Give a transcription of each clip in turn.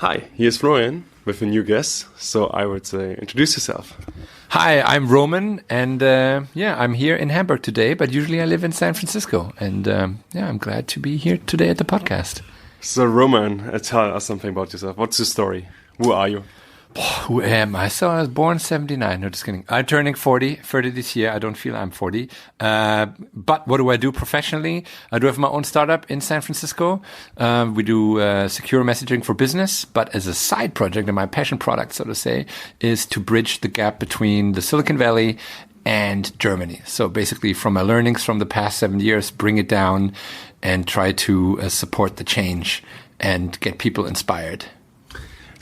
Hi, here's Florian with a new guest. So I would say, introduce yourself. Hi, I'm Roman, and I'm here in Hamburg today, but usually I live in San Francisco. And I'm glad to be here today at the podcast. So Roman, tell us something about yourself. What's your story? Who are you? Who am I? So I was born 79. No, just kidding. I'm turning 40 this year. I don't feel I'm 40. But what do I do professionally? I do have my own startup in San Francisco. We do secure messaging for business. But as a side project, and my passion product, so to say, is to bridge the gap between the Silicon Valley and Germany. So basically from my learnings from the past 7 years, bring it down and try to support the change and get people inspired.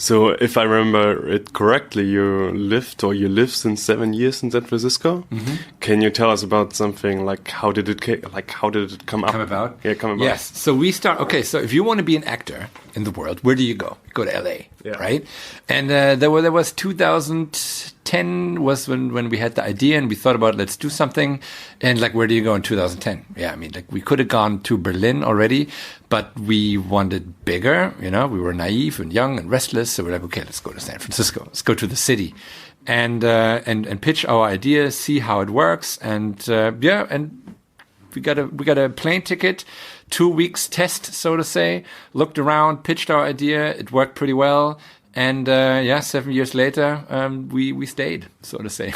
So if I remember it correctly, you live since 7 years in San Francisco. Mm-hmm. Can you tell us about something like how did it come about? Yeah, come about. Yes. So we start. Okay. So if you want to be an actor in the world, where do you go? You go to LA, right? And there was 2010 was when we had the idea and we thought about let's do something. And like, where do you go in 2010? Yeah, I mean, like we could have gone to Berlin already, but we wanted bigger. You know, we were naive and young and restless, so we're like, okay, let's go to San Francisco. Let's go to the city, and pitch our idea, see how it works, and we got a plane ticket. 2 weeks test, so to say, looked around, pitched our idea. It worked pretty well. And 7 years later, we stayed, so to say.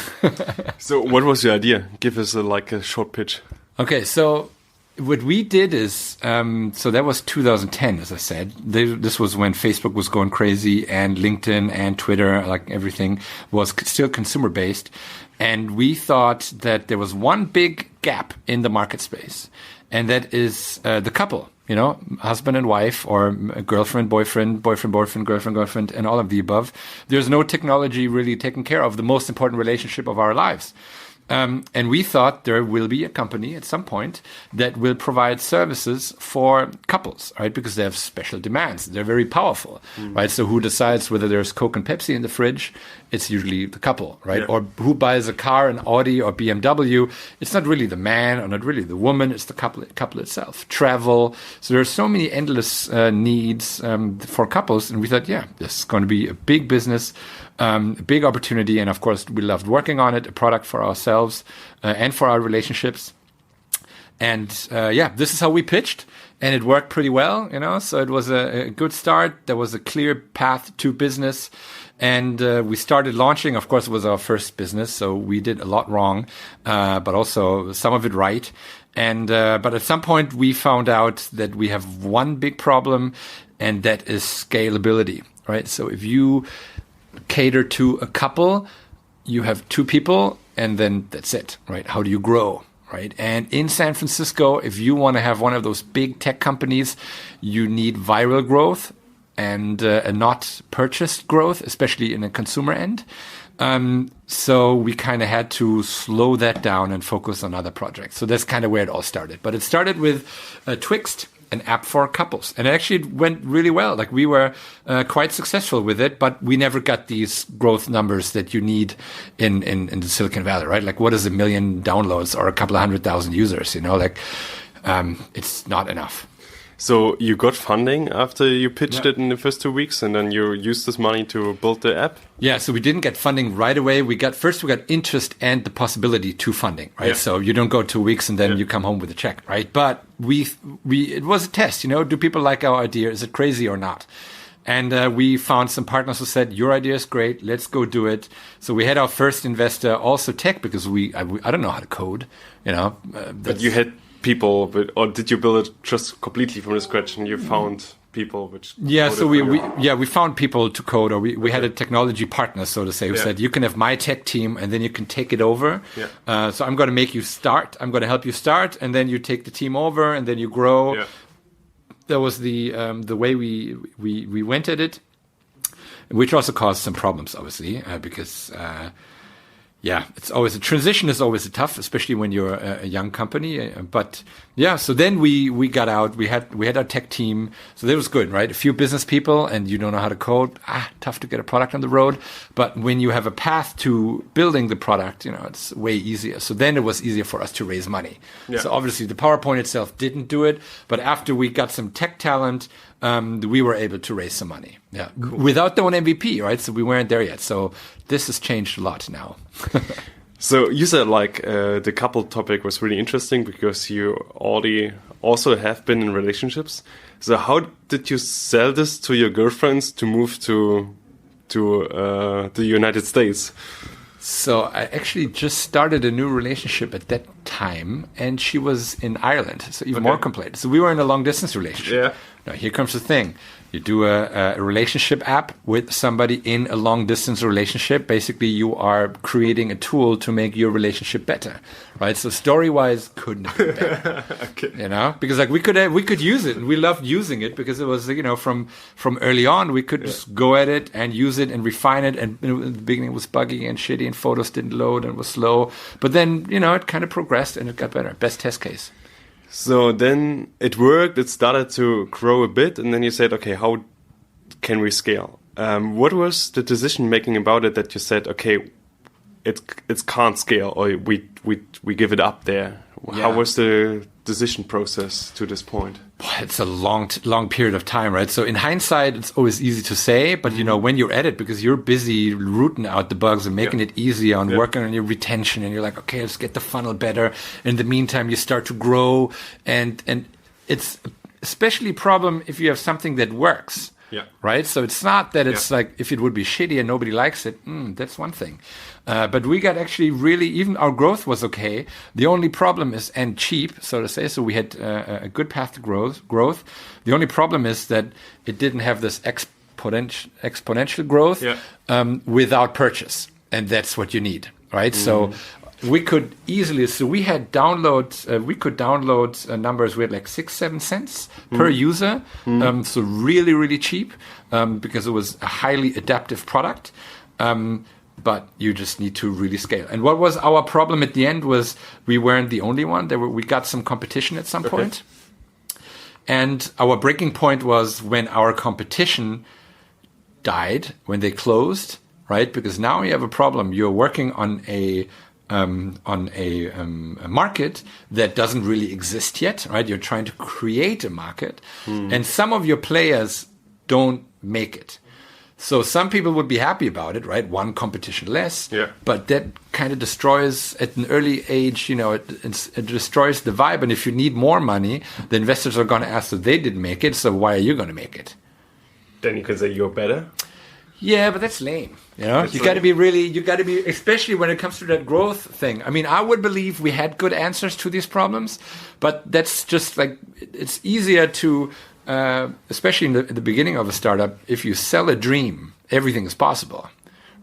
So what was your idea? Give us a short pitch. Okay, so what we did is, so that was 2010, as I said. This was when Facebook was going crazy and LinkedIn and Twitter, like everything was still consumer-based. And we thought that there was one big gap in the market space. And that is the couple, you know, husband and wife, or girlfriend, boyfriend, girlfriend, and all of the above. There's no technology really taking care of the most important relationship of our lives. And we thought there will be a company at some point that will provide services for couples, right? Because they have special demands. They're very powerful, right? So who decides whether there's Coke and Pepsi in the fridge? It's usually the couple, right? Yeah. Or who buys a car, an Audi or BMW? It's not really the man or not really the woman. It's the couple itself. Travel. So there's so many endless needs for couples. And we thought, this is going to be a big business, a big opportunity. And of course, we loved working on it, a product for ourselves and for our relationships. And this is how we pitched. And it worked pretty well, you know, so it was a good start. There was a clear path to business. And we started launching. Of course, it was our first business, so we did a lot wrong, but also some of it right. And but at some point, we found out that we have one big problem, and that is scalability, right? So if you cater to a couple, you have two people, and then that's it, right? How do you grow? Right. And in San Francisco, if you want to have one of those big tech companies, you need viral growth and not purchased growth, especially in a consumer end. So we kind of had to slow that down and focus on other projects. So that's kind of where it all started. But it started with Twixt, an app for couples. And it actually went really well. Like we were quite successful with it, but we never got these growth numbers that you need in the Silicon Valley, right? Like what is 1 million downloads or a couple of 100,000 users, you know, like it's not enough. So you got funding after you pitched it in the first 2 weeks, and then you used this money to build the app? Yeah, so we didn't get funding right away. We got interest and the possibility to funding, right? Yeah. So you don't go 2 weeks and then you come home with a check, right? But it was a test, you know, do people like our idea? Is it crazy or not? And we found some partners who said, your idea is great, let's go do it. So we had our first investor, also tech, because I don't know how to code, you know. But you had people, or did you build it just completely from scratch and you found people which so we found people to code, or we had a technology partner, so to say, who said you can have my tech team and then you can take it over. So I'm going to make you start, I'm going to help you start, and then you take the team over and then you grow. That was the way we went at it, which also caused some problems, obviously, because it's always a transition is always tough, especially when you're a young company. But so then we got out. We had our tech team, so that was good, right? A few business people, and you don't know how to code. Tough to get a product on the road. But when you have a path to building the product, you know, it's way easier. So then it was easier for us to raise money. So obviously the PowerPoint itself didn't do it, but after we got some tech talent, we were able to raise some money. Yeah, cool. Without the own MVP, right? So we weren't there yet. So this has changed a lot now. So you said like the couple topic was really interesting because you already also have been in relationships. So how did you sell this to your girlfriends to move to the United States? So I actually just started a new relationship at that time, and she was in Ireland, so even more complicated. So we were in a long distance relationship. Yeah. Now here comes the thing. You do a relationship app with somebody in a long distance relationship. Basically, you are creating a tool to make your relationship better, right? So story-wise, couldn't have been better. Okay. You know, because like we could use it, and we loved using it because it was, you know, from early on we could just go at it and use it and refine it. And in the beginning it was buggy and shitty, and photos didn't load and was slow. But then, you know, it kind of progressed and it got better. Best test case. So then it worked, it started to grow a bit, and then you said, okay, how can we scale? What was the decision making about it that you said, okay, it can't scale, or we give it up there? Yeah. How was the decision process to this point? It's a long period of time, right? So in hindsight, it's always easy to say, but you know, when you're at it, because you're busy rooting out the bugs and making it easier and working on your retention, and you're like, okay, let's get the funnel better. In the meantime, you start to grow, and it's especially a problem if you have something that works. Yeah. Right. So it's not that it's like if it would be shitty and nobody likes it, that's one thing. But we got actually really, even our growth was okay. The only problem is, and cheap, so to say. So we had a good path to growth. The only problem is that it didn't have this exponential growth without purchase. And that's what you need. Right. So we could easily, so we had we could download numbers with like 6-7 cents per user. So really, really cheap because it was a highly adaptive product. But you just need to really scale. And what was our problem at the end was we weren't the only one. We got some competition at some point. And our breaking point was when our competition died, when they closed, right? Because now you have a problem. You're working on a market that doesn't really exist yet, right? You're trying to create a market, and some of your players don't make it. So some people would be happy about it, right? One competition less, but that kind of destroys at an early age, you know, it destroys the vibe. And if you need more money, the investors are going to ask that they didn't make it, so why are you going to make it? Then you can say you're better. Yeah, but that's lame. You know, you got to be, especially when it comes to that growth thing. I mean, I would believe we had good answers to these problems, but that's just like, it's easier to, especially in the beginning of a startup, if you sell a dream, everything is possible,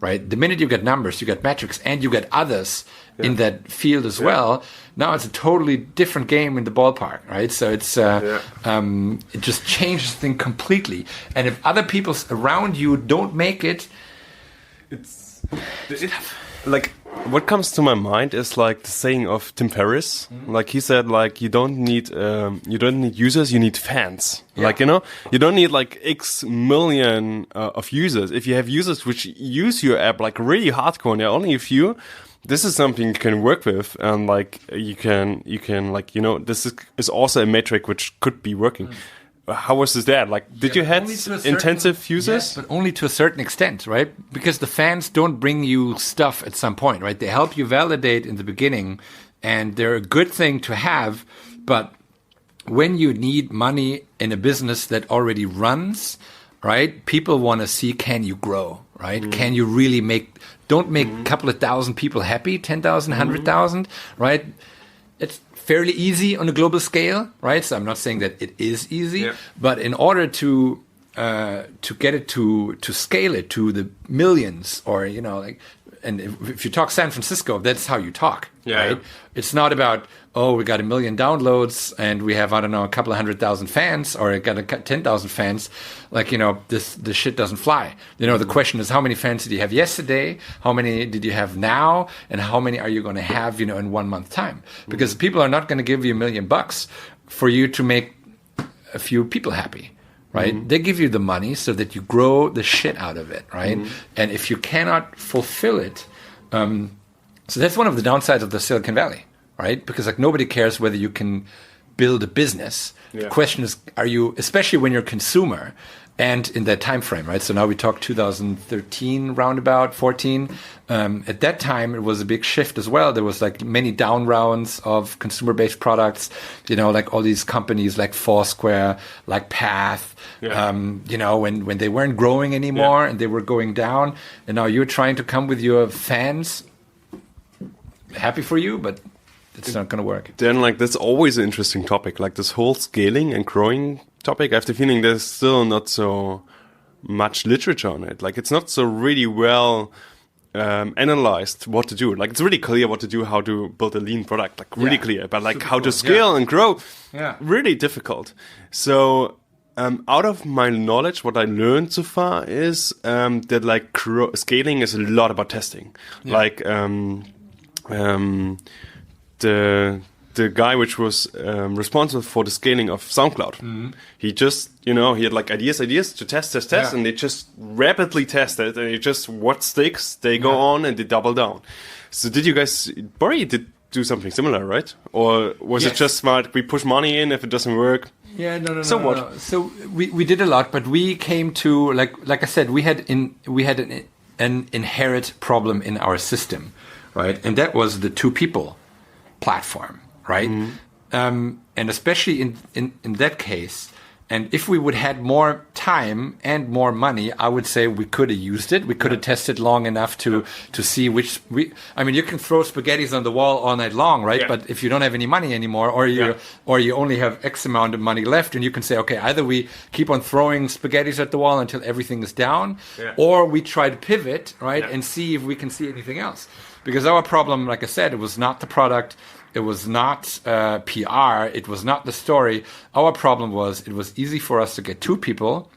right? The minute you get numbers, you get metrics, and you get others in that field as well. Now it's a totally different game in the ballpark, right? So it's it just changes things completely. And if other people around you don't make it, it's like what comes to my mind is like the saying of Tim Ferriss. Like he said, like you don't need users, you need fans. Like, you know, you don't need like X million of users. If you have users which use your app like really hardcore, and there are only a few, this is something you can work with, and like you can like, you know, this is also a metric which could be working. How was that? Like, did you have intensive users? Yes, but only to a certain extent, right? Because the fans don't bring you stuff at some point, right? They help you validate in the beginning, and they're a good thing to have. But when you need money in a business that already runs, right? People want to see, can you grow, right? Can you really don't make a couple of thousand people happy, 10,000, 100,000, right? It's fairly easy on a global scale, right? So I'm not saying that it is easy, but in order to get it to scale it to the millions, or, you know, like, and if you talk San Francisco, that's how you talk, right? It's not about, oh, we got 1 million downloads and we have, I don't know, a couple of 100,000 fans, or got 10,000 fans. Like, you know, this shit doesn't fly. You know, the question is, how many fans did you have yesterday? How many did you have now? And how many are you going to have, you know, in 1 month time? Because people are not going to give you $1 million for you to make a few people happy. Right? They give you the money so that you grow the shit out of it, right? And if you cannot fulfill it, so that's one of the downsides of the Silicon Valley, right? Because like nobody cares whether you can build a business. Yeah. The question is, are you, especially when you're a consumer, and in that time frame, right? So now we talk 2013, roundabout 14. At that time, it was a big shift as well. There was like many down rounds of consumer-based products. You know, like all these companies like Foursquare, like Path. Yeah. You know, when they weren't growing anymore and they were going down, and now you're trying to come with your fans. Happy for you, but it's not going to work. Then, like, that's always an interesting topic. Like this whole scaling and growing topic. I have the feeling there's still not so much literature on it. Like, it's not so really well analyzed what to do. Like, it's really clear what to do, how to build a lean product. Like, really clear. But like, how to scale and grow, really difficult. So, out of my knowledge, what I learned so far is that like scaling is a lot about testing. Like, the guy which was responsible for the scaling of SoundCloud, he just, he had like ideas to test, and they just rapidly tested, and it just, what sticks, they go on and they double down. So did you guys, Bori did do something similar, right? Or was it just smart, we push money in, if it doesn't work? Yeah, no. What? So we did a lot, but we came to, like I said, we had an inherent problem in our system, right? And that was the two people platform, right? And especially in that case, and if we would had more time and more money, I would say we could have used it. We could have tested long enough to see which I mean, you can throw spaghettis on the wall all night long, right? But if you don't have any money anymore, or you only have X amount of money left, and you can say, okay, either we keep on throwing spaghettis at the wall until everything is down, or we try to pivot, right, and see if we can see anything else. Because our problem, like I said, it was not the product. It was not PR. It was not the story. Our problem was it was easy for us to get two people,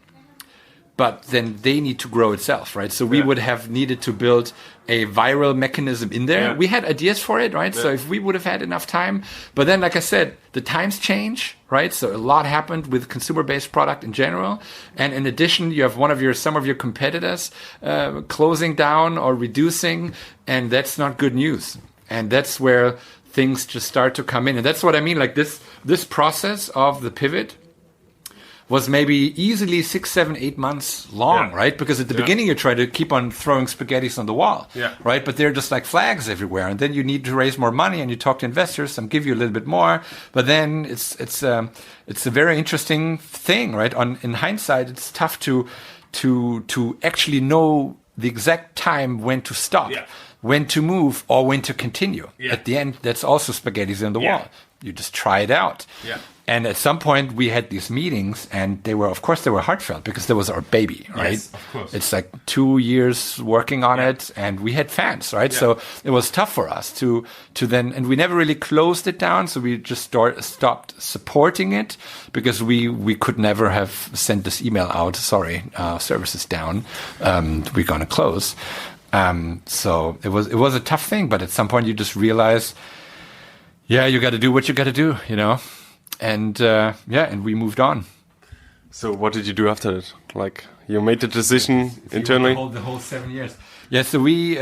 but then they need to grow itself, right? So we would have needed to build a viral mechanism in there. Yeah. We had ideas for it, right? Yeah. So if we would have had enough time, but then, like I said, the times change, right? So a lot happened with consumer-based product in general. And in addition, you have some of your competitors closing down or reducing, and that's not good news. And that's where things just start to come in. And that's what I mean. Like this process of the pivot was maybe easily 6, 7, 8 months long, right? Because at the beginning you try to keep on throwing spaghettis on the wall, right? But they're just like flags everywhere. And then you need to raise more money, and you talk to investors, some give you a little bit more. But then it's a very interesting thing, right? In hindsight, it's tough to actually know the exact time when to stop. Yeah. When to move or when to continue. Yeah. At the end, that's also spaghettis on the wall. You just try it out. Yeah. And at some point, we had these meetings, and they were heartfelt, because there was our baby, right? Yes, of course. It's like 2 years working on it, and we had fans, right? Yeah. So it was tough for us to then, and we never really closed it down. So we just stopped supporting it, because we could never have sent this email out. Sorry, service is down. We're going to close. So it was a tough thing, but at some point you just realize, you got to do what you got to do, and and we moved on. So what did you do after that? Like, you made the decision internally? The whole 7 years. Yeah. So we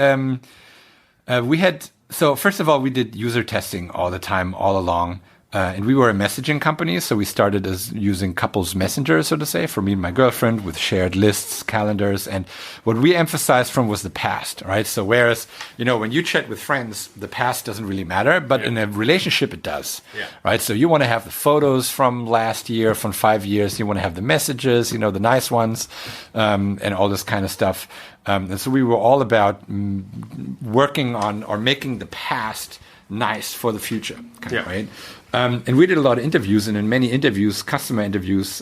had, so first of all, we did user testing all the time, all along. And we were a messaging company, so we started as using couples messenger, so to say, for me and my girlfriend, with shared lists, calendars. And what we emphasized from was the past, right? So whereas, when you chat with friends, the past doesn't really matter, but in a relationship, it does, right? So you want to have the photos from last year, from 5 years. You want to have the messages, the nice ones, and all this kind of stuff. And so we were all about working on or making the past nice for the future, right? And we did a lot of interviews, and in many interviews, customer interviews,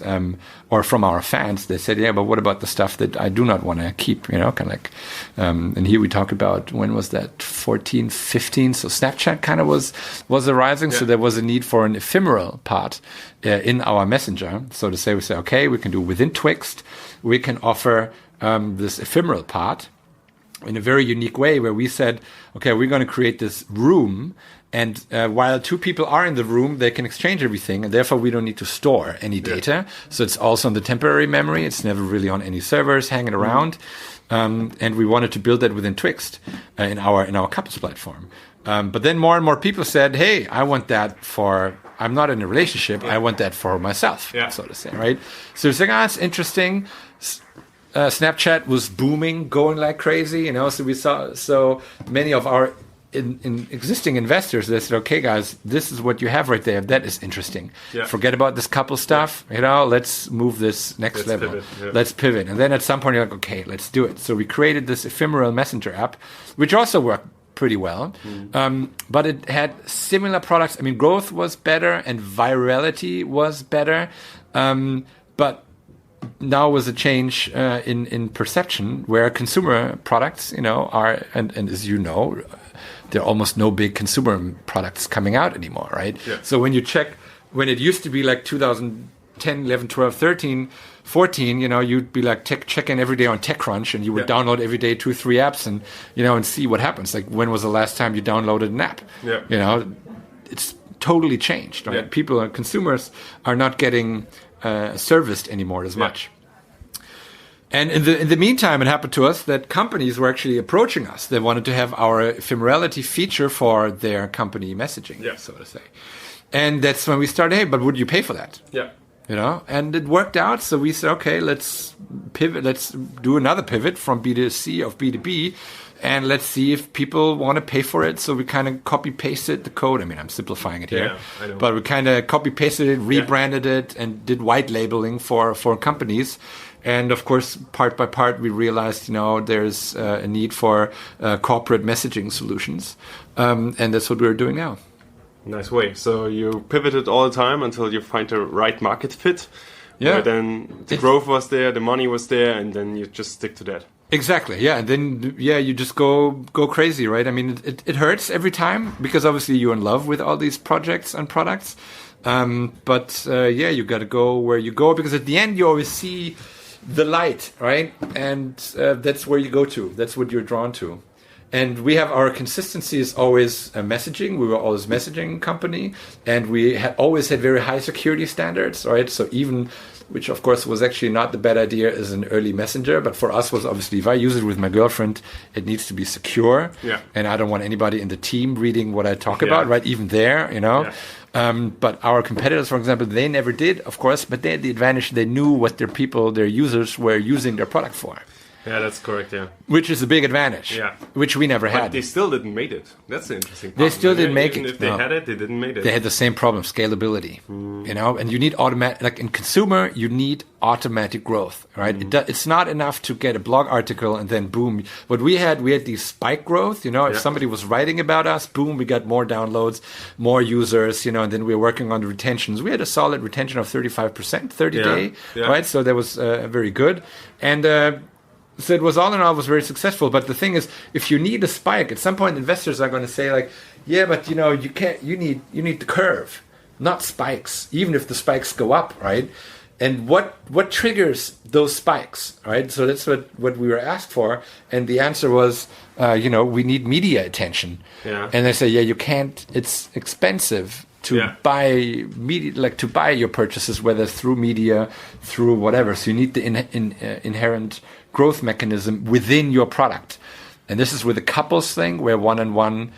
or from our fans, they said, but what about the stuff that I do not want to keep, kind of like, and here we talk about, when was that, 14, 15, so Snapchat kind of was arising, so there was a need for an ephemeral part in our messenger, so to say, we say, okay, we can do within Twixt, we can offer this ephemeral part in a very unique way, where we said, okay, we're going to create this room, and while two people are in the room, they can exchange everything, and therefore we don't need to store any data. So it's also on the temporary memory. It's never really on any servers hanging around. And we wanted to build that within Twixt in our couples platform. But then more and more people said, hey, I want that for I'm not in a relationship. I want that for myself, so to say, right? So it's like, it's interesting. Snapchat was booming, going like crazy, so we saw so many of our in existing investors, they said, okay, guys, this is what you have right there. That is interesting. Forget about this couple stuff, let's move this next level. Pivot, Let's pivot. And then at some point you're like, okay, let's do it. So we created this ephemeral messenger app, which also worked pretty well. But it had similar products. I mean, growth was better and virality was better. But now was a change in perception where consumer products, are, and as you know, there are almost no big consumer products coming out anymore, right? So when you check, when it used to be like 2010, 11, 12, 13, 14, you'd be like checking every day on TechCrunch, and you would download every day 2-3 apps and, and see what happens. Like, when was the last time you downloaded an app? It's totally changed, right? People, consumers are not getting serviced anymore as much. And in the meantime, it happened to us that companies were actually approaching us. They wanted to have our ephemerality feature for their company messaging, so to say. And that's when we started, hey, but would you pay for that? And it worked out. So we said, okay, let's pivot. Let's do another pivot from B2C of B2B. And let's see if people want to pay for it. So we kind of copy-pasted the code. I mean, I'm simplifying it here. But we kind of copy-pasted it, rebranded it, and did white labeling for companies. And of course, part by part, we realized, there's a need for corporate messaging solutions. And that's what we're doing now. Nice way. So you pivoted all the time until you find the right market fit. Where then the growth was there, the money was there, and then you just stick to that. Exactly. Yeah. And then, you just go crazy, right? I mean, it hurts every time because obviously you're in love with all these projects and products. But you got to go where you go, because at the end you always see the light, right? And that's where you go to. That's what you're drawn to. And we have our consistency is always messaging. We were always a messaging company, and we always had very high security standards, right? So even, which of course was actually not the bad idea as an early messenger, but for us was obviously, if I use it with my girlfriend, it needs to be secure. And I don't want anybody in the team reading what I talk about, right? Even there, But our competitors, for example, they never did, of course, but they had the advantage, they knew what their users were using their product for. Yeah, that's correct, Which is a big advantage, which we never had. But they still didn't make it. That's the interesting part. They still didn't make it. Even if they had it, they didn't make it. They had the same problem, scalability, and you need automatic, like in consumer, you need automatic growth, right? It's not enough to get a blog article and then boom. What we had these spike growth, if somebody was writing about us, boom, we got more downloads, more users, and then we were working on the retentions. We had a solid retention of 35%, 30-day, right? So that was very good. And, so it was all in all was very successful. But the thing is, if you need a spike, at some point investors are going to say like, yeah, but you can't. You need the curve, not spikes. Even if the spikes go up, right? And what triggers those spikes, right? So that's what we were asked for, and the answer was, we need media attention. And they say, you can't. It's expensive to buy media, like to buy your purchases, whether through media, through whatever. So you need the inherent growth mechanism within your product. And this is with the couples thing, where one-on-one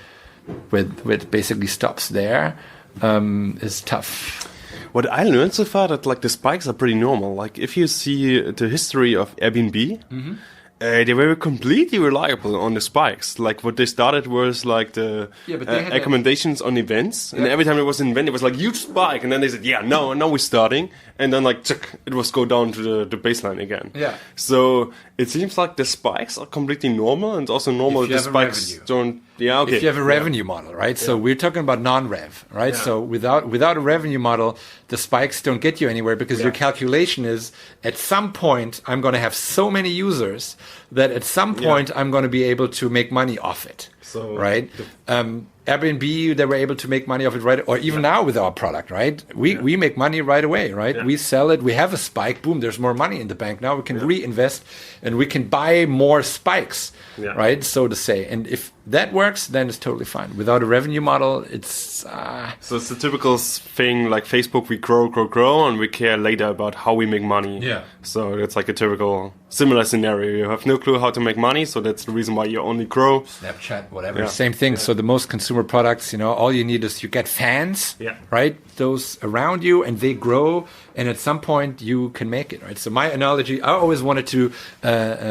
with basically stops there, is tough. What I learned so far, that like the spikes are pretty normal. Like if you see the history of Airbnb, they were completely reliable on the spikes. Like what they started was like the accommodations on events, and every time it was an event, it was like huge spike, and then they said, now we're starting, and then like it was go down to the baseline again. So it seems like the spikes are completely normal, and also normal the spikes don't. If you have a revenue model, right? So we're talking about non-rev, right? So without a revenue model, the spikes don't get you anywhere, because your calculation is, at some point I'm going to have so many users that at some point I'm going to be able to make money off it, right? Airbnb, they were able to make money off it, right? Or even now with our product, right? We make money right away, right? We sell it, we have a spike, boom, there's more money in the bank. Now we can reinvest, and we can buy more spikes, right? So to say. And if that works, then it's totally fine. Without a revenue model, it's... So it's the typical thing, like Facebook, we grow, and we care later about how we make money. So it's like a typical similar scenario. You have no clue how to make money, so that's the reason why you only grow. Snapchat, whatever. Yeah. Same thing. Yeah. So the most consumer products, all you need is you get fans, right? Those around you, and they grow, and at some point you can make it, right? So my analogy, I always wanted to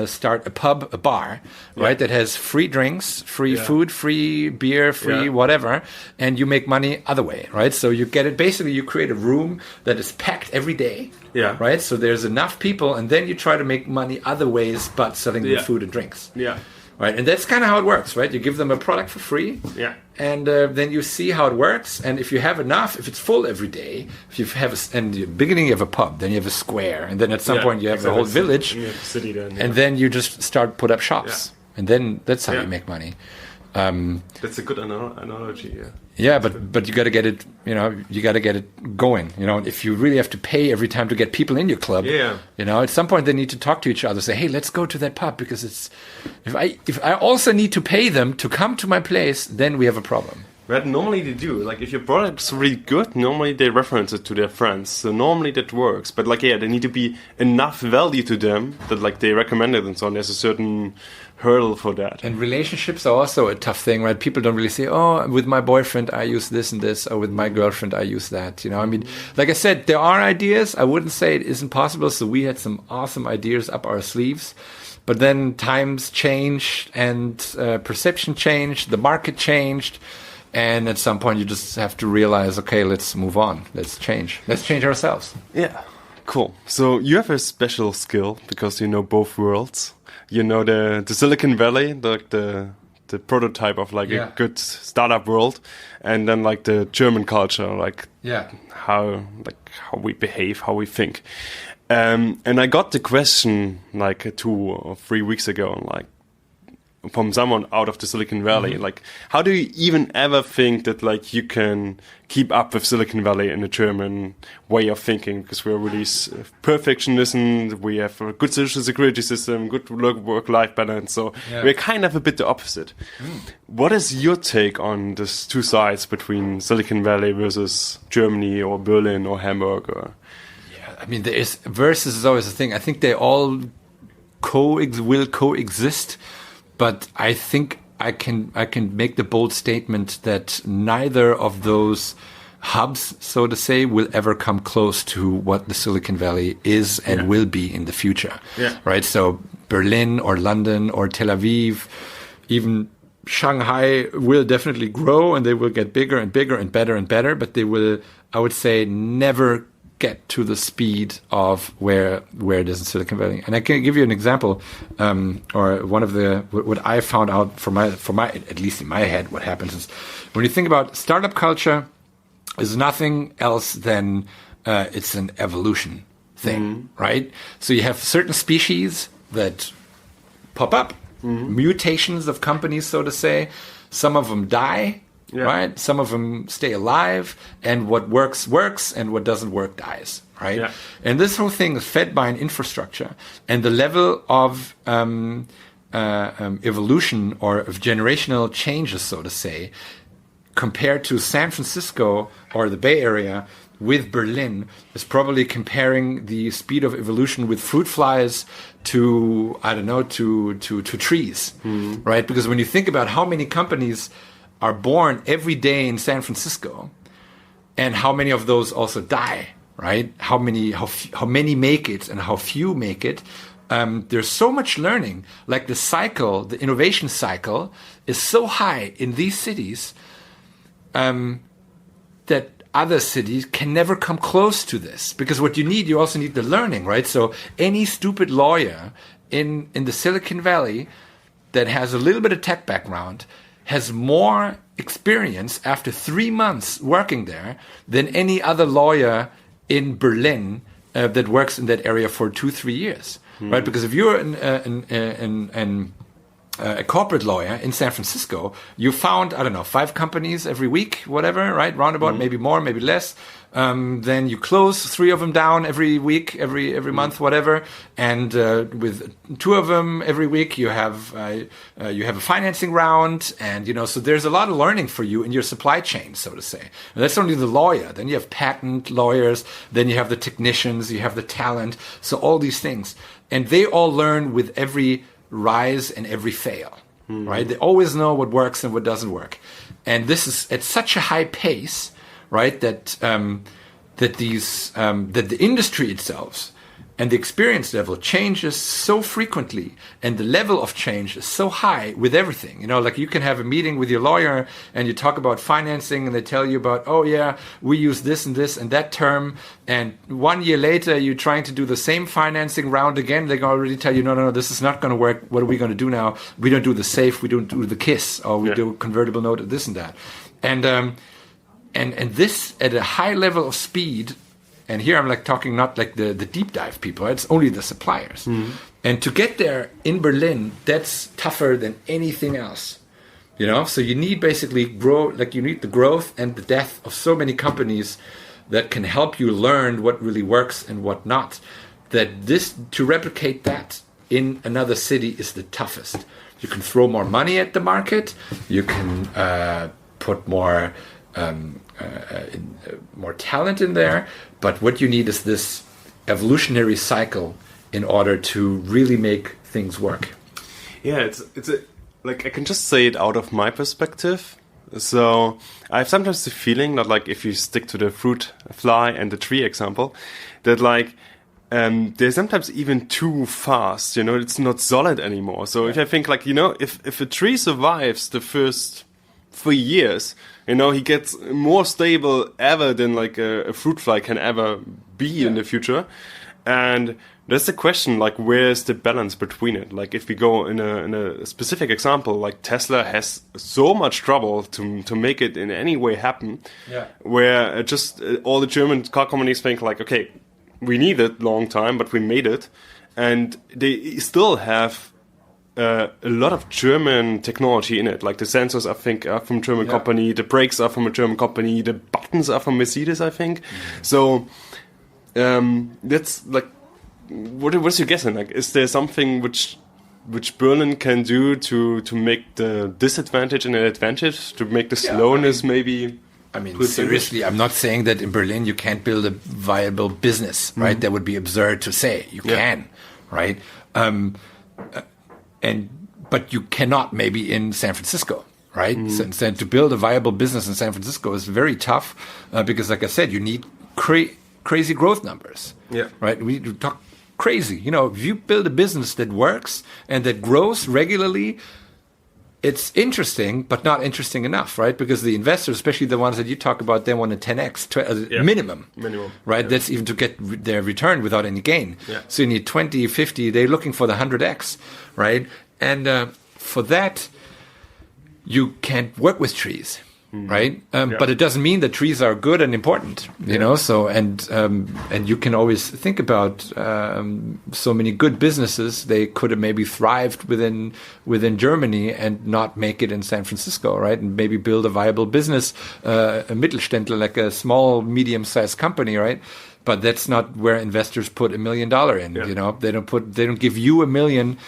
start a pub, a bar, right? That has free drinks, free food, free beer, free whatever, and you make money other way, right? So you get it, basically you create a room that is packed every day, right? So there's enough people, and then you try to make money other ways but selling them food and drinks. Right, and that's kind of how it works, right? You give them a product for free, and then you see how it works. And if you have enough, if it's full every day, if you have, in the beginning you have a pub, then you have a square, and then at some point you have the whole village, city then, and then you just start put up shops, and then that's how you make money. That's a good analogy. But you got to get it. You got to get it going. If you really have to pay every time to get people in your club, at some point they need to talk to each other. Say, hey, let's go to that pub because it's. If I also need to pay them to come to my place, then we have a problem. But normally they do. Like if your product's really good, normally they reference it to their friends. So normally that works. But there need to be enough value to them that they recommend it and so on. There's a certain hurdle for that. And relationships are also a tough thing, right? People don't really say, oh, with my boyfriend I use this and this, or with my girlfriend I use that. Like I said, there are ideas. I wouldn't say it isn't possible. So we had some awesome ideas up our sleeves. But then times changed and perception changed, the market changed. And at some point you just have to realize, okay, let's move on. Let's change. Let's change ourselves. Yeah, cool. So you have a special skill because you know both worlds. You know the Silicon Valley, the prototype of a good startup world, and then the German culture, how we behave, how we think. And I got the question 2 or 3 weeks ago, from someone out of the Silicon Valley, how do you even ever think that you can keep up with Silicon Valley in a German way of thinking? Because we're really perfectionism, we have a good social security system, good work-life balance, so we're kind of a bit the opposite. What is your take on these two sides between Silicon Valley versus Germany or Berlin or Hamburg? Versus is always a thing. I think they all will coexist. But I think I can make the bold statement that neither of those hubs, so to say, will ever come close to what the Silicon Valley is and will be in the future. Right? So Berlin or London or Tel Aviv, even Shanghai will definitely grow and they will get bigger and bigger and better, but they will, I would say, never get to the speed of where it is in Silicon Valley. And I can give you an example, or one of what I found out for my at least in my head, what happens is when you think about startup culture is nothing else than it's an evolution thing, right? So you have certain species that pop up, mutations of companies, so to say. Some of them die. Right? Some of them stay alive, and what works, and what doesn't work dies, right? And this whole thing is fed by an infrastructure, and the level of evolution or of generational changes, so to say, compared to San Francisco or the Bay Area with Berlin is probably comparing the speed of evolution with fruit flies to, to trees, right? Because when you think about how many companies are born every day in San Francisco, and how many of those also die, right? How many make it and how few make it. There's so much learning. The innovation cycle is so high in these cities that other cities can never come close to this. Because what you also need the learning, right? So any stupid lawyer in the Silicon Valley that has a little bit of tech background has more experience after 3 months working there than any other lawyer in Berlin that works in that area for 2-3 years, right? Because if you're a corporate lawyer in San Francisco, you found, 5 companies every week, whatever, right? Roundabout, maybe more, maybe less. Then you close 3 of them down every week, every month, whatever. And with 2 of them every week, you have a financing round, and so there's a lot of learning for you in your supply chain, so to say. And that's only the lawyer. Then you have patent lawyers. Then you have the technicians. You have the talent. So all these things. and they all learn with every rise and every fail, right? They always know what works and what doesn't work. And this is at such a high pace, right, that that the industry itself and the experience level changes so frequently, and the level of change is so high with everything. You know, like you can have a meeting with your lawyer and you talk about financing, and they tell you about, oh yeah, we use this and that term, and 1 year later you're trying to do the same financing round again. They already tell you, no, this is not going to work. What are we going to do now? We don't do the SAFE, we don't do the KISS, or we do convertible note, this and that, and this at a high level of speed. And here I'm like talking not like the deep dive people, it's only the suppliers. And to get there in Berlin, that's tougher than anything else. You know, so you need basically you need the growth and the death of so many companies that can help you learn what really works and what not. To replicate that in another city is the toughest. You can throw more money at the market, you can put more more talent in there, but what you need is this evolutionary cycle in order to really make things work. Yeah, it's like I can just say it out of my perspective. So I have sometimes the feeling that, like, if you stick to the fruit fly and the tree example, that like they're sometimes even too fast. You know, it's not solid anymore. So if I think, like, you know, if a tree survives the first 3 years, you know, he gets more stable ever than like a fruit fly can ever be in the future. And that's the question, like, where's the balance between it? Like, if we go in a specific example, like Tesla has so much trouble to make it in any way happen, where just all the German car companies think like, okay, we need it long time, but we made it. And they still have a lot of German technology in it. Like the sensors, I think, are from German company. The brakes are from a German company. The buttons are from Mercedes, I think. So that's like, what's your guessing? Like, is there something which Berlin can do to make the disadvantage an advantage, to make the slowness maybe? I mean, seriously, I'm not saying that in Berlin you can't build a viable business, right? That would be absurd to say. You can, right? But you cannot maybe in San Francisco, right? So instead, to build a viable business in San Francisco is very tough because, like I said, you need crazy growth numbers, right? We talk crazy. You know, if you build a business that works and that grows regularly, it's interesting, but not interesting enough, right? Because the investors, especially the ones that you talk about, they want a 10x minimum, right? That's even to get their return without any gain. So you need 20, 50, they're looking for the 100x, right? And for that, you can't work with trees, right? But it doesn't mean that trees are good and important, you know? So, and you can always think about so many good businesses, they could have maybe thrived within Germany and not make it in San Francisco, right? And maybe build a viable business, a Mittelständler, like a small, medium-sized company, right? But that's not where investors put $1 million in. You know, they don't give you $1 million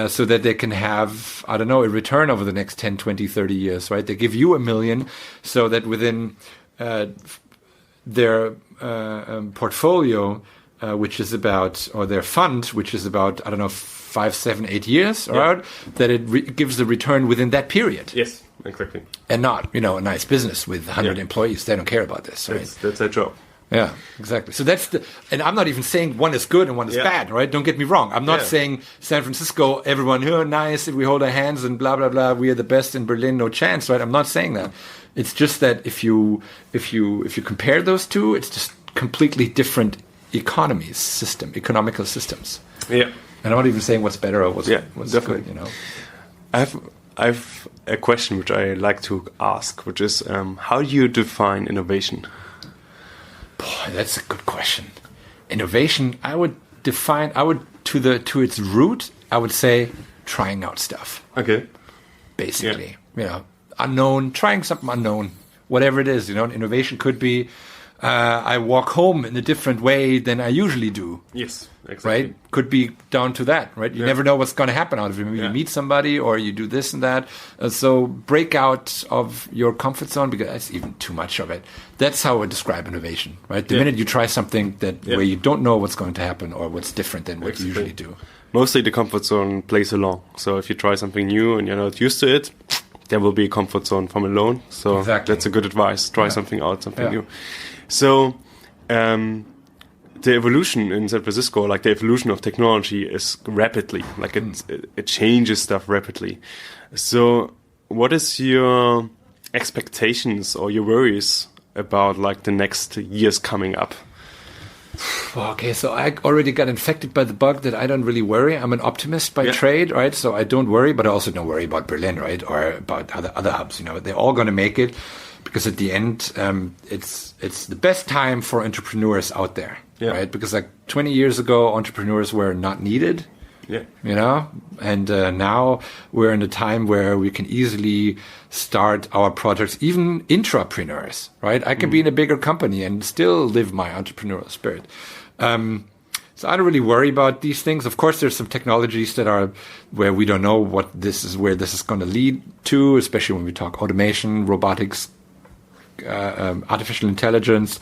so that they can have, I don't know, a return over the next 10, 20, 30 years, right? They give you $1 million so that within their portfolio, which is about, or their fund, which is about, I don't know, 5, 7, 8 years, right? That it gives the return within that period. Yes, exactly. And not, you know, a nice business with 100 employees. They don't care about this, right? That's their job. Yeah, exactly. So and I'm not even saying one is good and one is bad, right? Don't get me wrong. I'm not saying San Francisco, everyone, oh, nice, if we hold our hands and blah, blah, blah, we are the best in Berlin, no chance, right? I'm not saying that. It's just that if you compare those two, it's just completely different economical systems. Yeah. And I'm not even saying what's better or what's good, you know. I've a question which I like to ask, which is how do you define innovation? Boy, that's a good question. Innovation, I would to its root, I would say trying out stuff. Okay. Basically, you know, unknown, trying something unknown, whatever it is, you know. Innovation could be I walk home in a different way than I usually do. Yes, exactly. Right? Could be down to that, right? You never know what's going to happen out of it. Maybe you meet somebody or you do this and that. So break out of your comfort zone, because that's even too much of it. That's how I describe innovation, right? The minute you try something where you don't know what's going to happen or what's different than what you usually do. Mostly the comfort zone plays along. So if you try something new and you're not used to it, there will be a comfort zone from alone. So that's a good advice. Try something out, something new. So the evolution in San Francisco, like the evolution of technology, is rapidly. Like it changes stuff rapidly. So what is your expectations or your worries about like the next years coming up? Okay, so I already got infected by the bug that I don't really worry. I'm an optimist by trade, right? So I don't worry, but I also don't worry about Berlin, right? Or about other hubs. You know, they're all going to make it, because at the end, it's the best time for entrepreneurs out there, right? Because like 20 years ago, entrepreneurs were not needed. You know, and now we're in a time where we can easily start our projects, even intrapreneurs, right? I can be in a bigger company and still live my entrepreneurial spirit. So I don't really worry about these things. Of course, there's some technologies that are where we don't know where this is going to lead to, especially when we talk automation, robotics, artificial intelligence.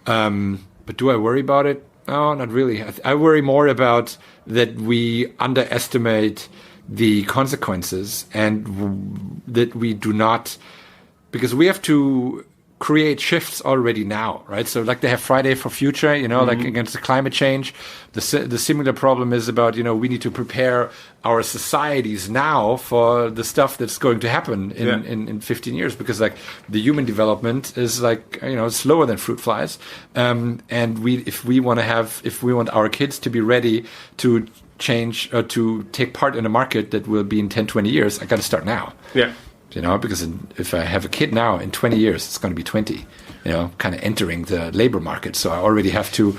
But do I worry about it? No, not really. I worry more about that we underestimate the consequences, and that we do not, because we have to create shifts already now, right? So like they have Friday for Future, you know, like against the climate change. The similar problem is about, you know, we need to prepare our societies now for the stuff that's going to happen in 15 years, because like the human development is like, you know, slower than fruit flies. And if we want our kids to be ready to change or to take part in a market that will be in 10, 20 years, I got to start now. You know, because if I have a kid now, in 20 years, it's going to be 20, you know, kind of entering the labor market. So I already have to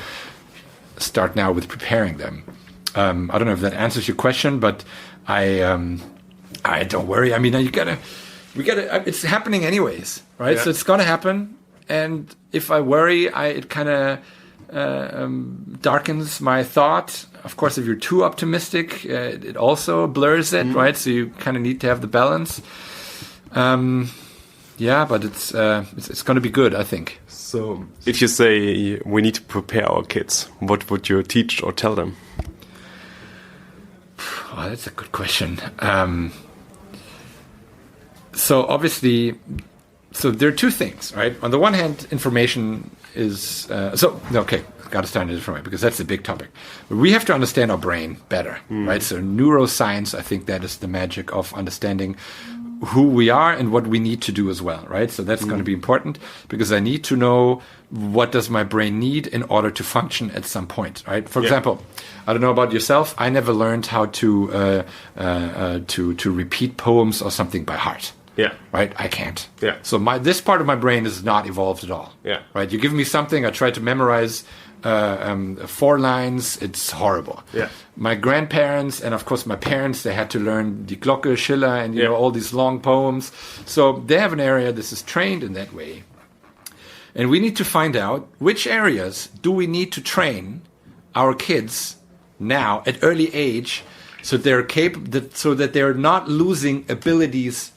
start now with preparing them. I don't know if that answers your question, but I don't worry. I mean, we gotta, it's happening anyways, right? So it's going to happen. And if I worry, it kind of darkens my thought. Of course, if you're too optimistic, it also blurs it, right? So you kind of need to have the balance. But it's going to be good, I think. So if you say we need to prepare our kids, what would you teach or tell them? Well, that's a good question. So obviously, there are two things, right? On the one hand, information is... got to start in a different way, because that's a big topic. We have to understand our brain better, right? So neuroscience, I think that is the magic of understanding who we are and what we need to do as well, right? So that's going to be important, because I need to know what does my brain need in order to function at some point, right? For example, I don't know about yourself, I never learned how to repeat poems or something by heart. Right? I can't. So this part of my brain is not evolved at all. Right? You give me something, I try to memorize 4 lines, it's horrible. My grandparents and of course my parents, they had to learn Die Glocke, Schiller, and you know, all these long poems. So they have an area that is trained in that way. And we need to find out which areas do we need to train our kids now at early age, so they're so that they're not losing abilities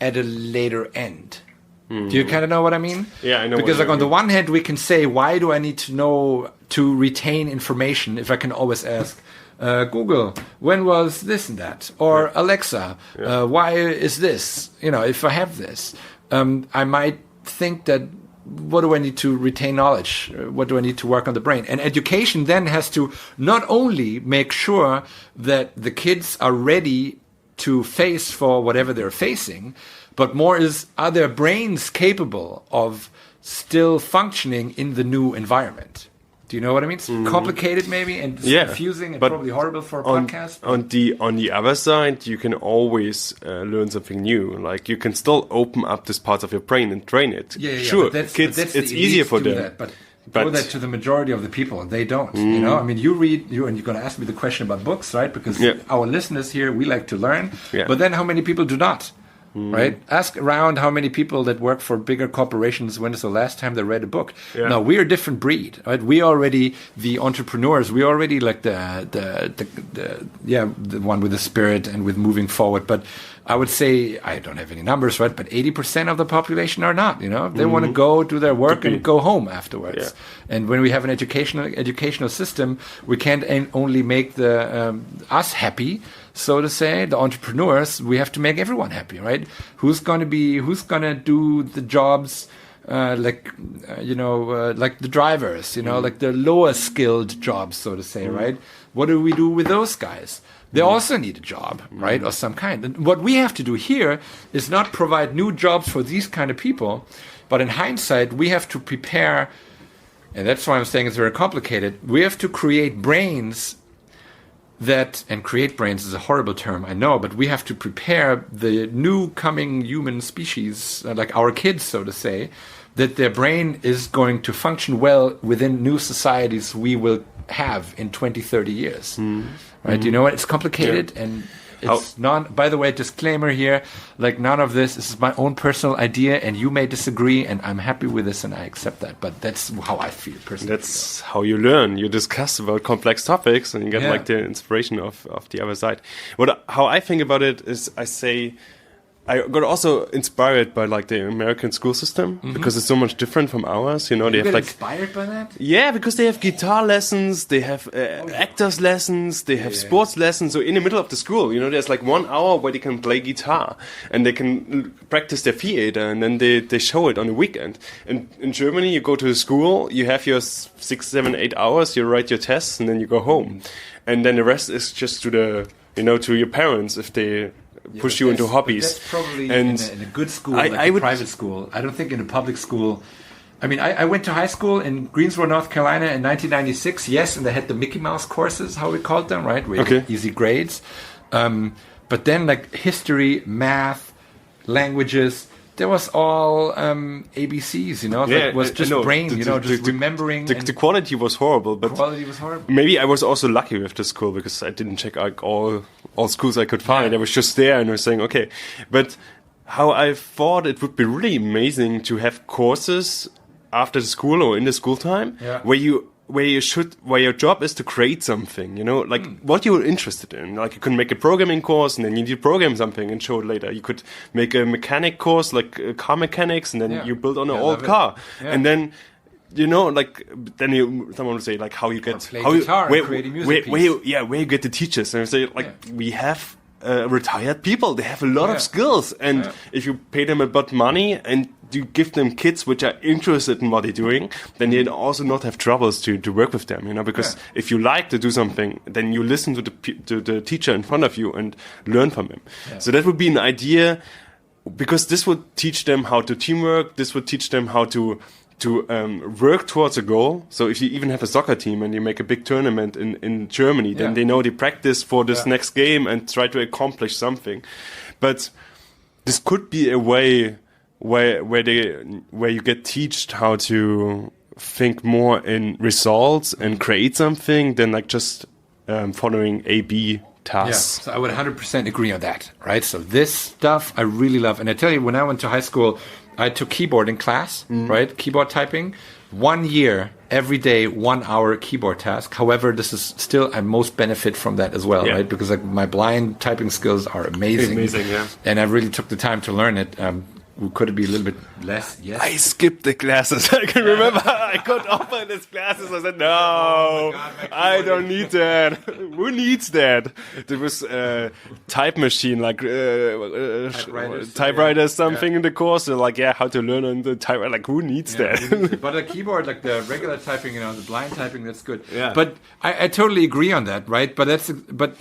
at a later end. Do you kind of know what I mean? I know. Because like on the one hand, we can say, why do I need to know to retain information if I can always ask Google, when was this and that? Or Alexa, why is this? You know, if I have this, I might think that, what do I need to retain knowledge? What do I need to work on the brain? And education then has to not only make sure that the kids are ready to face for whatever they're facing, but more is, are their brains capable of still functioning in the new environment? Do you know what I mean? It's complicated maybe, and confusing, and probably horrible for a podcast. On the other side, you can always learn something new. Like you can still open up this part of your brain and train it. Sure, kids, it's easier for them. But throw that to the majority of the people, they don't. You know, I mean, you read, and you're going to ask me the question about books, right? Because our listeners here, we like to learn. But then, how many people do not? right? Ask around how many people that work for bigger corporations, when is the last time they read a book? Yeah. No, we're a different breed, right? We already the entrepreneurs. We already like the one with the spirit and with moving forward. But I would say, I don't have any numbers, right? But 80% of the population are not, they want to go do their work and go home afterwards. Yeah. And when we have an educational system, we can't only make the us happy, so to say, the entrepreneurs. We have to make everyone happy, right? Who's going to do the jobs like the drivers, like the lower skilled jobs, so to say, right? What do we do with those guys? They also need a job, right, or some kind. And what we have to do here is not provide new jobs for these kind of people, but in hindsight, we have to prepare, and that's why I'm saying it's very complicated. We have to create brains and create brains is a horrible term, I know, but we have to prepare the new coming human species, like our kids, so to say, that their brain is going to function well within new societies we will have in 20, 30 years. Right? You know what? It's complicated and it's not, by the way, disclaimer here, like none of this is my own personal idea and you may disagree and I'm happy with this and I accept that. But that's how I feel personally. That's how you learn. You discuss about complex topics and you get like the inspiration of the other side. How I think about it is I got also inspired by like the American school system because it's so much different from ours. They have like inspired by that. Yeah, because they have guitar lessons, they have actors lessons, they have sports lessons. So in the middle of the school, there's like 1 hour where they can play guitar and they can practice their theater, and then they show it on the weekend. And in Germany, you go to the school, you have your 6, 7, 8 hours, you write your tests, and then you go home, and then the rest is just to your parents if they push you into hobbies. That's probably in a good school, a private school. I don't think in a public school. I mean, I went to high school in Greensboro, North Carolina in 1996, yes, and they had the Mickey Mouse courses, how we called them, right? With easy grades. But then like history, math, languages, there was all ABCs, it was just brain, just remembering. The quality was horrible, but maybe I was also lucky with the school because I didn't check out all schools I could find. I was just there and was saying, okay. But how I thought it would be really amazing to have courses after the school or in the school time where your job is to create something, what you're interested in. Like you can make a programming course and then you need to program something and show it later. You could make a mechanic course, like car mechanics, and then you build on an old car. Yeah. And then, someone would say like how you get, where you get the teachers. And I say we have retired people. They have a lot of skills. And if you pay them a bit money and you give them kids which are interested in what they're doing, then they also not have troubles to work with them, because if you like to do something, then you listen to the teacher in front of you and learn from him. Yeah. So that would be an idea, because this would teach them how to teamwork. This would teach them how to work towards a goal. So if you even have a soccer team and you make a big tournament in Germany, then they know they practice for this next game and try to accomplish something. But this could be a way where you get taught how to think more in results and create something than like just following A/B tasks. Yeah, so I would 100% agree on that, right? So this stuff I really love. And I tell you, when I went to high school, I took keyboarding class, right? Keyboard typing. 1 year, every day, 1 hour keyboard task. However, this is still, I most benefit from that as well, right? Because like my blind typing skills are amazing. Amazing, yeah. And I really took the time to learn it. Could it be a little bit less? Yes. I skipped the classes. I can remember I got offered these classes. I said, no, I don't need that. Who needs that? There was a type machine, like typewriter something in the course. They're like, how to learn on the typewriter. Like, who needs that? But a keyboard, like the regular typing, the blind typing, that's good. Yeah. But I totally agree on that, right? But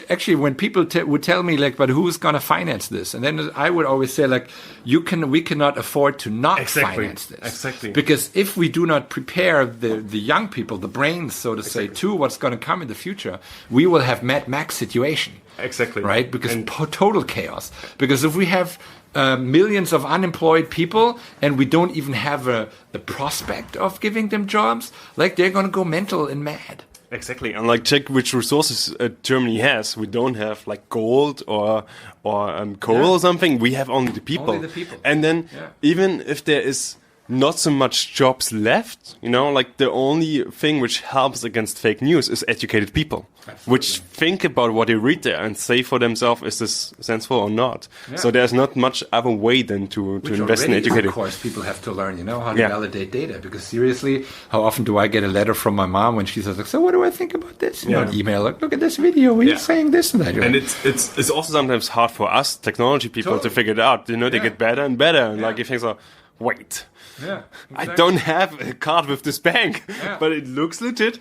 actually, when people would tell me, like, but who's going to finance this? And then I would always say, like, we cannot afford to not finance this. Exactly. Because if we do not prepare the young people, the brains, so to say, to what's going to come in the future, we will have Mad Max situation. Exactly. Right? Because total chaos. Because if we have millions of unemployed people and we don't even have the prospect of giving them jobs, like they're going to go mental and mad. Exactly, and like check which resources Germany has. We don't have like gold or coal or something. We have only the people. Only the people. And then even if there is not so much jobs left, you know, like the only thing which helps against fake news is educated people, which think about what they read there and say for themselves, is this sensible or not? Yeah. So there's not much other way than to invest in educated. Of course, people have to learn, you know, how to validate data. Because seriously, how often do I get a letter from my mom when she says, like, so what do I think about this? You know, an email, like, look at this video, we're saying this and that. And it's also sometimes hard for us technology people to figure it out. You know, they get better and better, and like you think so, wait. Yeah, exactly. I don't have a card with this bank, but it looks legit.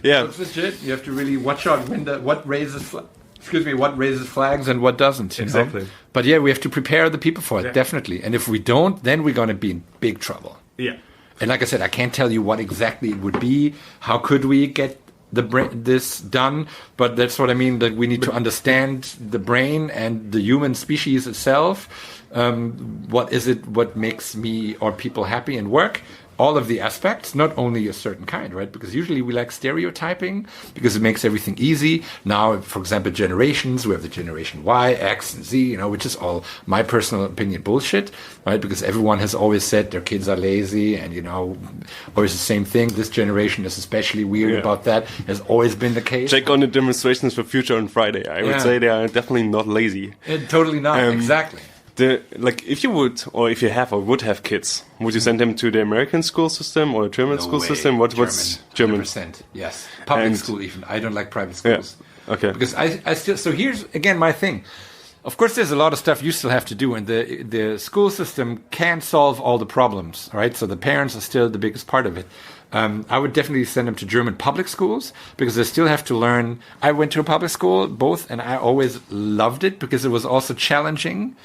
Yeah, it looks legit. You have to really watch out when what raises flags and what doesn't. Exactly. Know? But yeah, we have to prepare the people for it, definitely. And if we don't, then we're going to be in big trouble. Yeah. And like I said, I can't tell you what exactly it would be. How could we get this done? But that's what I mean, that we need to understand the brain and the human species itself. What is it, what makes me or people happy and work? All of the aspects, not only a certain kind, right? Because usually we like stereotyping because it makes everything easy. Now, for example, generations, we have the generation Y, X, and Z, you know, which is all my personal opinion bullshit, right? Because everyone has always said their kids are lazy and, you know, always the same thing. This generation is especially weird about that. Has always been the case. Check on the demonstrations for Future on Friday. I would say they are definitely not lazy. Totally not, exactly. If you would, or if you have or would have kids, would you send them to the American school system or the German school system? What's German? 100%, yes. Public school even. I don't like private schools. Yeah. Okay. Because I still, so here's again my thing. Of course, there's a lot of stuff you still have to do, and the school system can't solve all the problems, right? So the parents are still the biggest part of it. I would definitely send them to German public schools because they still have to learn. I went to a public school, both, and I always loved it because it was also challenging.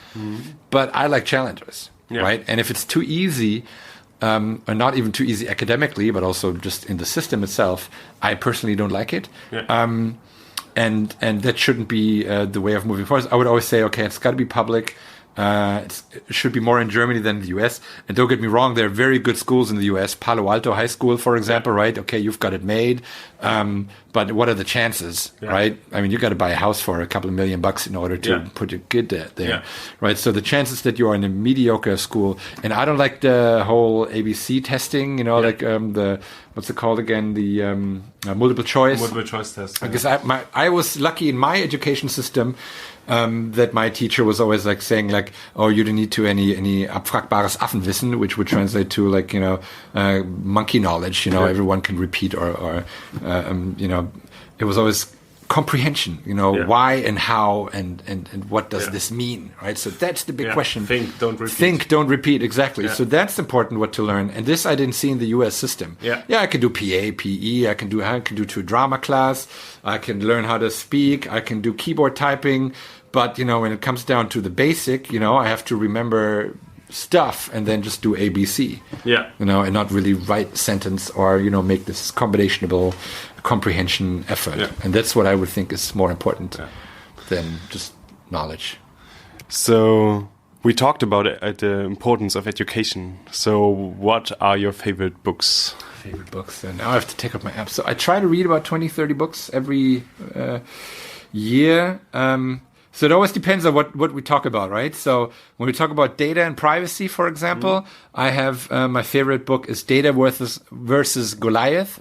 But I like challenges, right? And if it's too easy, or not even too easy academically, but also just in the system itself, I personally don't like it. And that shouldn't be the way of moving forward. I would always say, okay, it's got to be public. It should be more in Germany than in the US. And don't get me wrong, there are very good schools in the US. Palo Alto High School, for example, right? Okay, you've got it made. But what are the chances, right? I mean, you got to buy a house for a couple of $1,000,000 in order to put your kid there, right? So the chances that you are in a mediocre school, and I don't like the whole ABC testing, you know, like what's it called again? The multiple choice. Multiple choice test. Because I was lucky in my education system. That my teacher was always like saying like, oh, you don't need to any abfragbares Affenwissen, which would translate to like, you know, monkey knowledge, you know, everyone can repeat or you know, it was always comprehension, you know, why and how and what does this mean, right? So that's the big question. Think, don't repeat. Think, don't repeat, exactly. So that's important what to learn. And this I didn't see in the US system. I can do PA, PE, I can do to a drama class, I can learn how to speak, I can do keyboard typing. But, you know, when it comes down to the basic, you know, I have to remember stuff and then just do ABC. You know, and not really write sentence or, you know, make this combinationable comprehension effort. And that's what I would think is more important than just knowledge. So we talked about the importance of education. So what are your favorite books? And now I have to take up my app. So I try to read about 20, 30 books every year. So it always depends on what we talk about, right? So when we talk about data and privacy, for example, I have my favorite book is Data versus Goliath.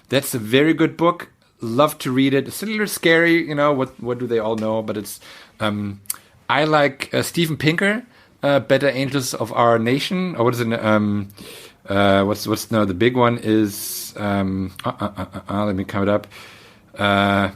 That's a very good book. Love to read it. It's a little scary, you know, what do they all know? But it's, I like Steven Pinker, Better Angels of Our Nation. Or what is it? What's no, the big one is, let me count it up.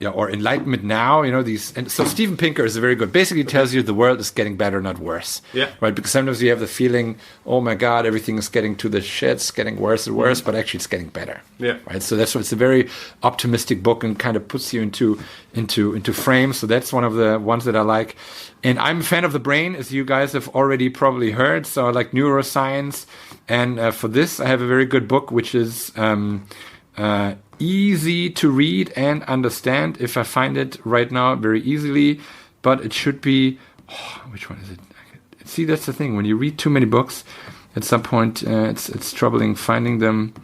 Or Enlightenment Now, you know, these. And so Steven Pinker is a very good, basically tells you the world is getting better, not worse. Right? Because sometimes you have the feeling, oh my God, everything is getting to the shits, getting worse and worse, but actually it's getting better. Right? So that's why it's a very optimistic book and kind of puts you into frame. So that's one of the ones that I like. And I'm a fan of the brain, as you guys have already probably heard. So I like neuroscience. And for this, I have a very good book, which is easy to read and understand, if I find it right now very easily, but it should be, which one is it? See, that's the thing. When you read too many books, at some point it's troubling finding them.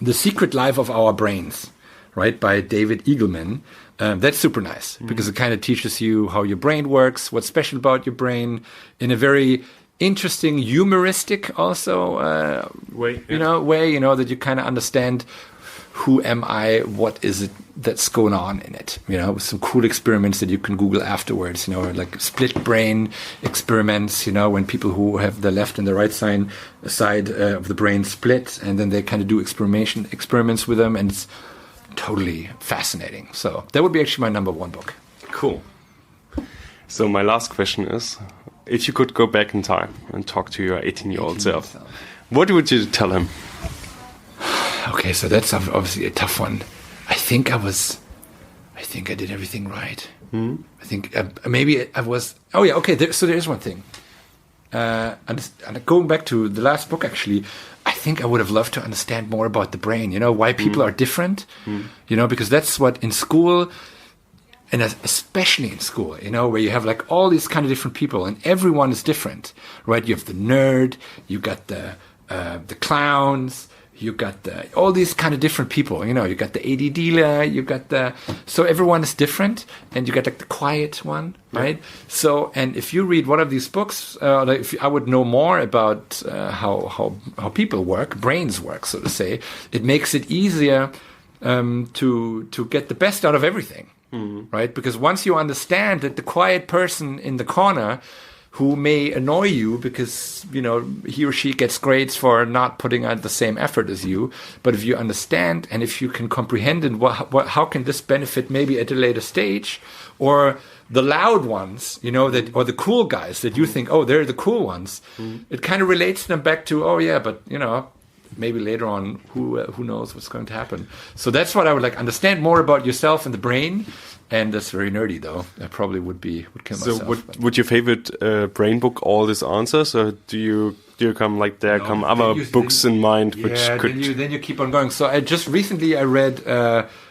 The Secret Life of Our Brains, right, by David Eagleman. That's super nice because it kind of teaches you how your brain works, what's special about your brain in a very interesting, humoristic also way, that you kind of understand who am I, what is it that's going on in it, with some cool experiments that you can Google afterwards, like split brain experiments, when people who have the left and the right side of the brain split, and then they kind of do experiments with them, and it's totally fascinating. So that would be actually my number one book. Cool. So my last question is, if you could go back in time and talk to your 18-year-old self, what would you tell him? Okay, so that's obviously a tough one. I think I did everything right. I think maybe I was. Oh yeah, okay. So there's one thing. And going back to the last book, actually, I think I would have loved to understand more about the brain. Why people are different. Because that's what in school, and especially in school, where you have like all these kind of different people, and everyone is different, right? You have the nerd, you got the clowns. You got all these kind of different people, you got the ADD, you got so everyone is different, and you got like the quiet one, right? So, and if you read one of these books, if I would know more about how people work, brains work, so to say, it makes it easier to get the best out of everything, right? Because once you understand that the quiet person in the corner who may annoy you because, he or she gets grades for not putting out the same effort as you. But if you understand and if you can comprehend and how can this benefit maybe at a later stage, or the loud ones, or the cool guys that you think, oh, they're the cool ones. It kind of relates them back to, oh yeah, but maybe later on, who knows what's going to happen. So that's what I would like, understand more about yourself and the brain. And that's very nerdy, though. I probably would kill myself. So would your favorite brain book all these answers, or do you come like come other books in mind which could? Then you keep on going. So I just recently read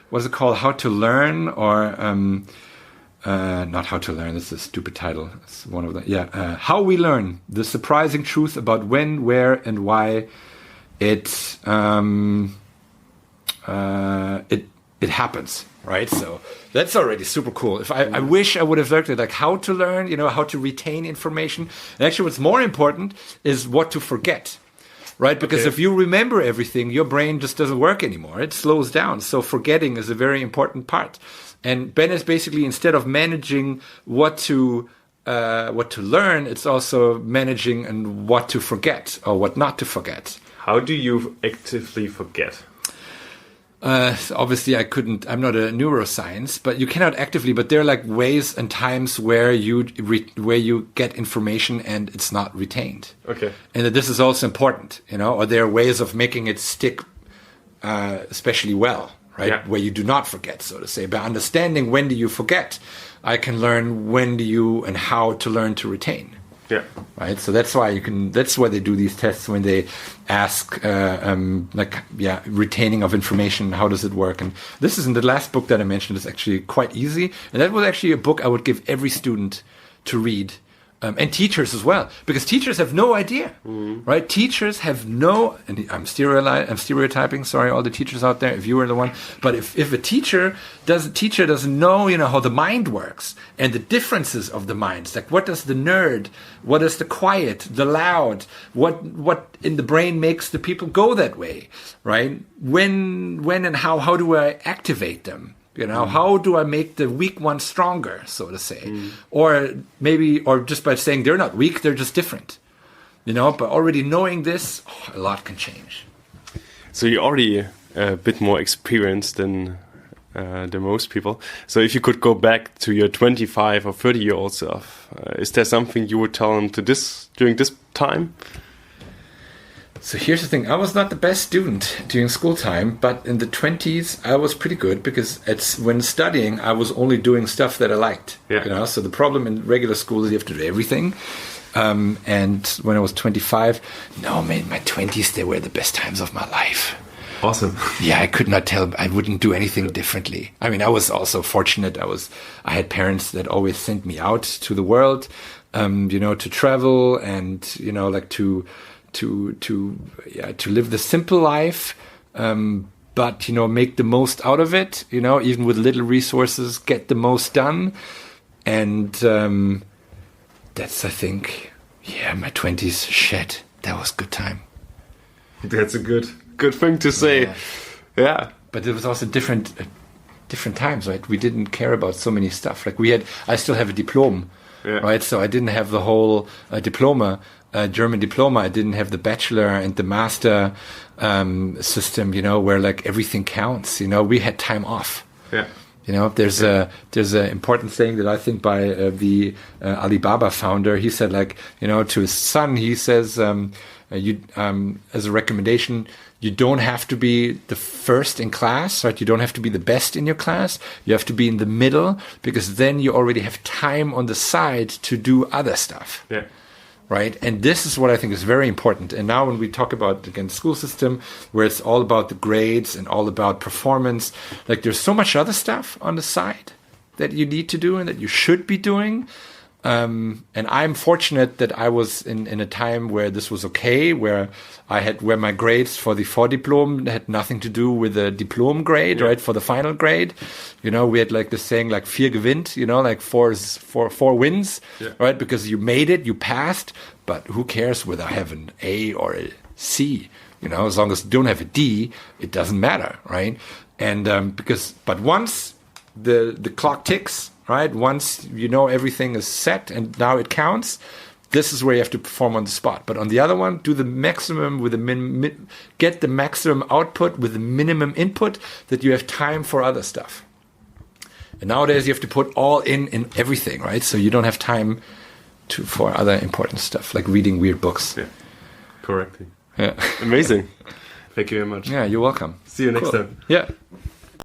what's it called? How to Learn, or not How to Learn. That's a stupid title. It's one of them. Yeah, How We Learn: The Surprising Truth About When, Where, and Why It happens. Right, so that's already super cool. If I wish I would have looked at like how to learn, how to retain information. And actually, what's more important is what to forget, right? Because if you remember everything, your brain just doesn't work anymore. It slows down. So forgetting is a very important part. And Ben is basically, instead of managing what to learn, it's also managing and what to forget or what not to forget. How do you actively forget? Obviously, I'm not a neuroscience, but you cannot actively, but there are like ways and times where you get information and it's not retained. Okay. And that this is also important, or there are ways of making it stick, especially well, right? Yeah. Where you do not forget, so to say. By understanding when do you forget, I can learn when do you and how to learn to retain. Yeah. Right. So that's why that's why they do these tests, when they ask, retaining of information. How does it work? And this is in the last book that I mentioned. It's actually quite easy. And that was actually a book I would give every student to read. And teachers as well, because teachers have no idea, right? Teachers have no, and I'm stereotyping, sorry, all the teachers out there, if you were the one, but if a teacher doesn't know, how the mind works and the differences of the minds, like what does the nerd, what is the quiet, the loud, what in the brain makes the people go that way, right? When and how do I activate them? How do I make the weak one stronger, so to say? Or just by saying they're not weak, they're just different. But already knowing this, a lot can change. So you're already a bit more experienced than most people. So if you could go back to your 25 or 30-year-old self, is there something you would tell them during this time? So here's the thing. I was not the best student during school time, but in the 20s, I was pretty good because when studying, I was only doing stuff that I liked. Yeah. So the problem in regular school is you have to do everything. And when I was 25, my 20s, they were the best times of my life. Awesome. Yeah, I could not tell. I wouldn't do anything differently. I mean, I was also fortunate. I had parents that always sent me out to the world, to travel and, to live the simple life, but, make the most out of it, even with little resources, get the most done. And that's, I think, my 20s, shit, that was good time. That's a good thing to say. Yeah. But it was also different times, right? We didn't care about so many stuff. Like I still have a diploma, right? So I didn't have the whole diploma, German diploma. I didn't have the bachelor and the master system, where like everything counts. We had time off. Yeah. There's a important thing that I think by the Alibaba founder. He said, like, to his son, he says, as a recommendation, you don't have to be the first in class, right? You don't have to be the best in your class. You have to be in the middle, because then you already have time on the side to do other stuff. Yeah. Right. And this is what I think is very important. And now when we talk about, again, school system, where it's all about the grades and all about performance, like there's so much other stuff on the side that you need to do and that you should be doing. And I'm fortunate that I was in a time where this was okay, where my grades for the Vordiplom had nothing to do with the diplom grade, right? For the final grade, we had like this saying, like 4 gewinnt, like four wins, right? Because you made it, you passed, but who cares whether I have an A or a C? As long as you don't have a D, it doesn't matter, right? And but once the clock ticks, right? Once everything is set and now it counts, this is where you have to perform on the spot. But on the other one, do the maximum with get the maximum output with the minimum input, that you have time for other stuff. And nowadays you have to put all in everything, right? So you don't have time for other important stuff, like reading weird books. Yeah, correctly. Yeah. Amazing. Thank you very much. Yeah, you're welcome. See you next time. Yeah.